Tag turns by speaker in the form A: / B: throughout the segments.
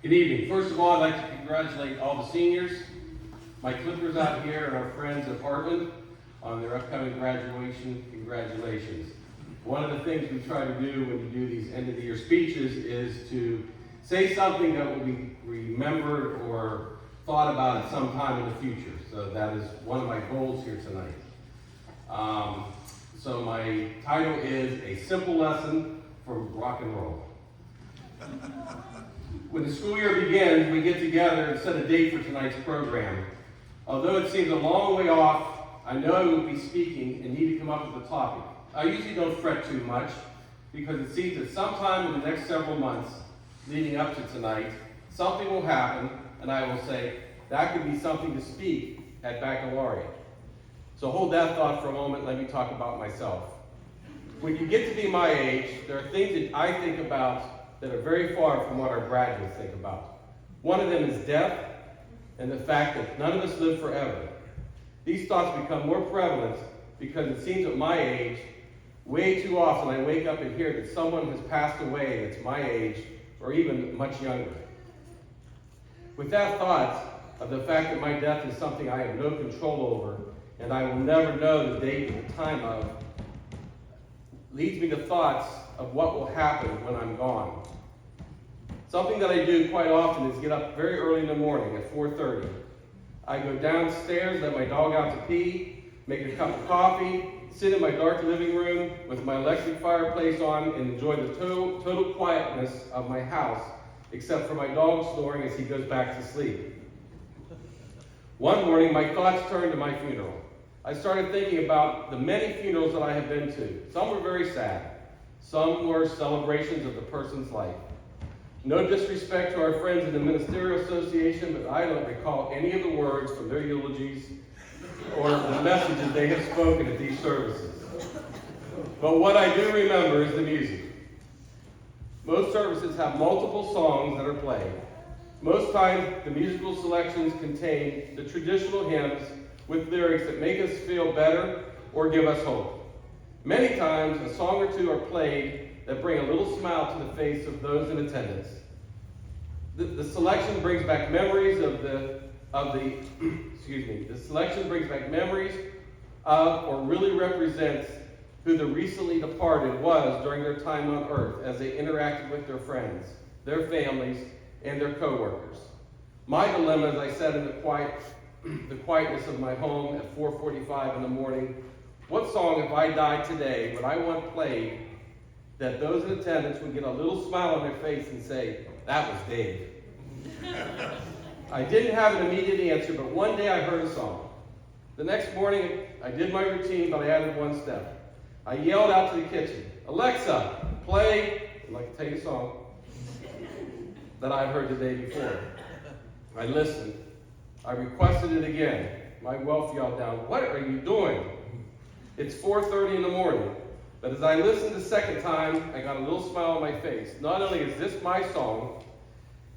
A: Good evening. First of all, I'd like to congratulate all the seniors, my Clippers out here, and our friends at Heartland on their upcoming graduation. Congratulations. One of the things we try to do when you do these end-of-the-year speeches is to say something that will be remembered or thought about at some time in the future. So that is one of my goals here tonight. So my title is A Simple Lesson from Rock and Roll. When the school year begins, we get together and set a date for tonight's program. Although it seems a long way off, I know I will be speaking and need to come up with a topic. I usually don't fret too much because it seems that sometime in the next several months leading up to tonight, something will happen and I will say, that could be something to speak at Baccalaureate. So hold that thought for a moment, let me talk about myself. When you get to be my age, there are things that I think about that are very far from what our graduates think about. One of them is death and the fact that none of us live forever. These thoughts become more prevalent because it seems at my age, way too often I wake up and hear that someone has passed away that's my age or even much younger. With that thought of the fact that my death is something I have no control over and I will never know the date and the time of, leads me to thoughts of what will happen when I'm gone. Something that I do quite often is get up very early in the morning at 4:30. I go downstairs, let my dog out to pee, make a cup of coffee, sit in my dark living room with my electric fireplace on and enjoy the total quietness of my house, except for my dog snoring as he goes back to sleep. One morning, my thoughts turned to my funeral. I started thinking about the many funerals that I have been to. Some were very sad. Some were celebrations of the person's life. No disrespect to our friends in the Ministerial Association, but I don't recall any of the words from their eulogies or the messages they have spoken at these services. But what I do remember is the music. Most services have multiple songs that are played. Most times, the musical selections contain the traditional hymns with lyrics that make us feel better or give us hope. Many times, a song or two are played that bring a little smile to the face of those in attendance. The selection brings back memories the selection brings back memories of or really represents who the recently departed was during their time on earth as they interacted with their friends, their families, and their co-workers. My dilemma, as I said in the quietness of my home at 4:45 in the morning, what song, if I died today, would I want played that those in attendance would get a little smile on their face and say, that was Dave. I didn't have an immediate answer, but one day I heard a song. The next morning, I did my routine, but I added one step. I yelled out to the kitchen, Alexa, play, I'd like to tell you a song that I heard the day before. I listened. I requested it again. My wife yelled down, what are you doing? It's 4:30 in the morning. But as I listened the second time, I got a little smile on my face. Not only is this my song,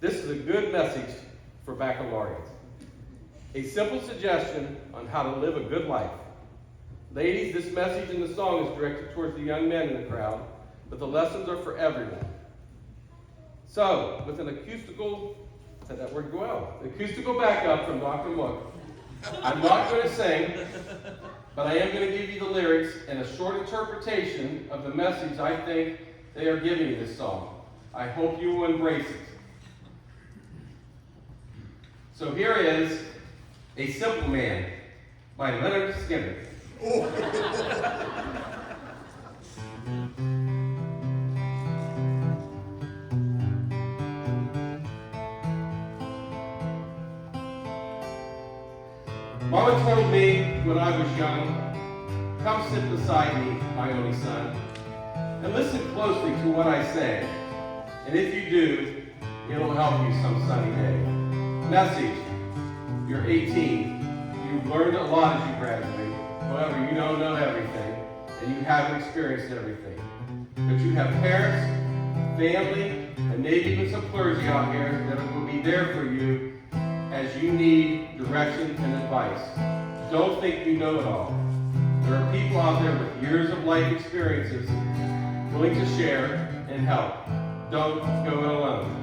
A: this is a good message for Baccalaureate. A simple suggestion on how to live a good life. Ladies, this message in the song is directed towards the young men in the crowd, but the lessons are for everyone. So, with an acoustical backup from Dr. Mook, I'm not going to sing, but I am going to give you the lyrics and a short interpretation of the message I think they are giving in this song. I hope you will embrace it. So here is A Simple Man by Leonard Skinner. Mama told me when I was young, come sit beside me, my only son, and listen closely to what I say. And if you do, it'll help you some sunny day. Message, you're 18. You've learned a lot as you graduate. However, you don't know everything, and you haven't experienced everything. But you have parents, family, and maybe even some clergy out here that will be there for you as you need direction and advice. Don't think you know it all. There are people out there with years of life experiences willing to share and help. Don't go it alone.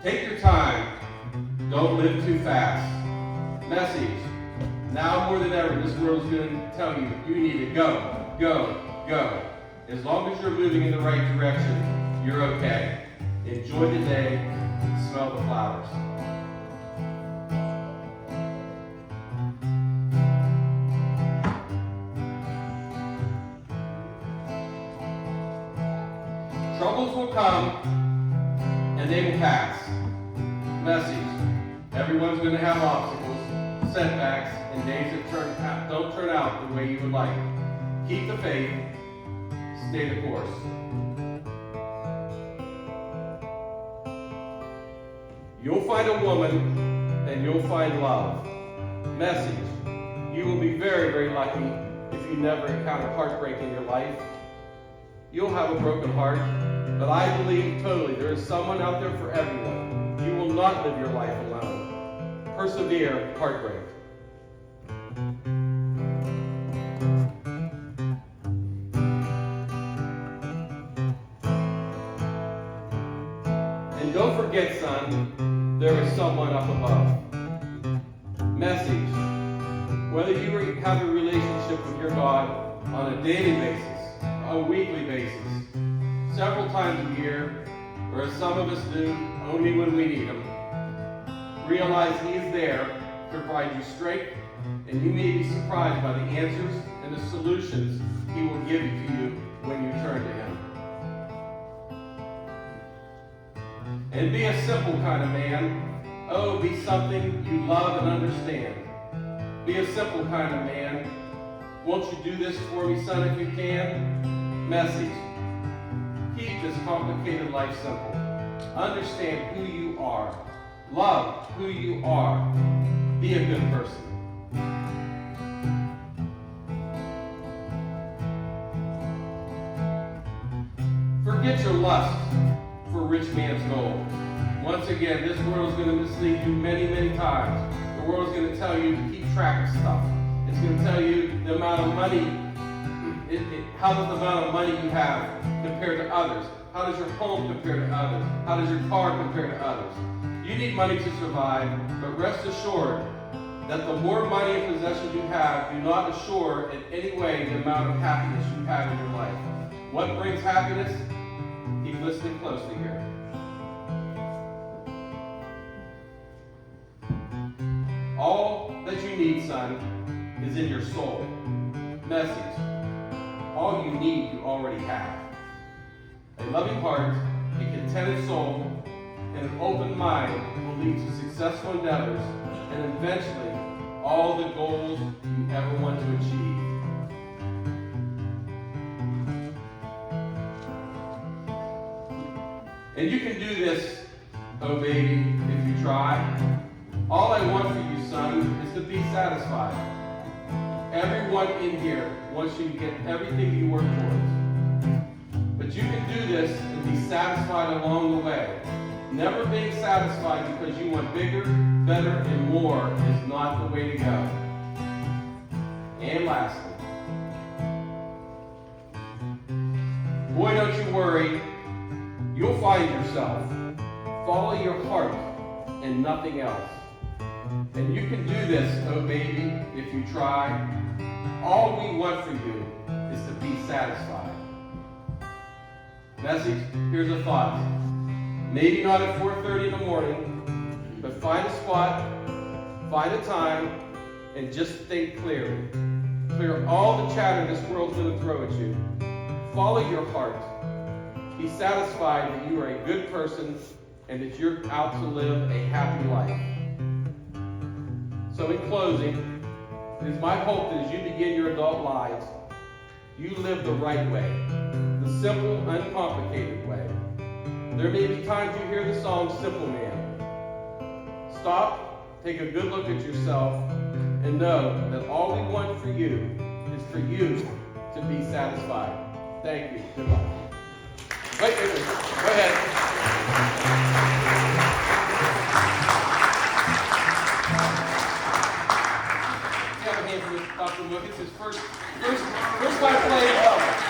A: Take your time. Don't live too fast. Message. Now more than ever, this world is going to tell you, you need to go, go, go. As long as you're moving in the right direction, you're okay. Enjoy the day. Smell the flowers. Troubles will come, and they will pass. Message. Everyone's going to have obstacles, setbacks, and days that don't turn out the way you would like. Keep the faith. Stay the course. You'll find a woman, and you'll find love. Message. You will be very, very lucky if you never encounter heartbreak in your life. You'll have a broken heart, but I believe totally there is someone out there for everyone. You will not live your life alone. Persevere heartbreak. And don't forget, son, there is someone up above. Message. Whether you have a relationship with your God on a daily basis, a weekly basis, several times a year, or as some of us do, only when we need Him. Realize He is there to provide you strength, and you may be surprised by the answers and the solutions He will give to you when you turn to Him. And be a simple kind of man. Oh, be something you love and understand. Be a simple kind of man. Won't you do this for me, son, if you can? Message. Keep this complicated life simple. Understand who you are. Love who you are. Be a good person. Forget your lust for rich man's gold. Once again, this world is going to mislead you many, many times. The world is going to tell you to keep track of stuff. It's going to tell you the amount of money, how does the amount of money you have compare to others? How does your home compare to others? How does your car compare to others? You need money to survive, but rest assured that the more money and possessions you have do not assure in any way the amount of happiness you have in your life. What brings happiness? Keep listening closely here. All that you need, son, is in your soul. Message. All you need, you already have. A loving heart, a contented soul, and an open mind will lead to successful endeavors and eventually all the goals you ever want to achieve. And you can do this, oh baby, if you try. All I want for you, son, is to be satisfied. Everyone in here wants you to get everything you work towards. But you can do this and be satisfied along the way. Never being satisfied because you want bigger, better, and more is not the way to go. And lastly, boy, don't you worry. You'll find yourself. Follow your heart and nothing else. And you can do this, oh baby, if you try. All we want for you is to be satisfied. Message, here's a thought. Maybe not at 4:30 in the morning, but find a spot, find a time, and just think clearly. Clear all the chatter this world's going to throw at you. Follow your heart. Be satisfied that you are a good person and that you're out to live a happy life. So in closing, it is my hope that as you begin your adult lives, you live the right way, the simple, uncomplicated way. There may be times you hear the song Simple Man. Stop, take a good look at yourself, and know that all we want for you is for you to be satisfied. Thank you. Good luck. Wait. Go ahead. You have a hand for Dr. Mook. It's his first time playing.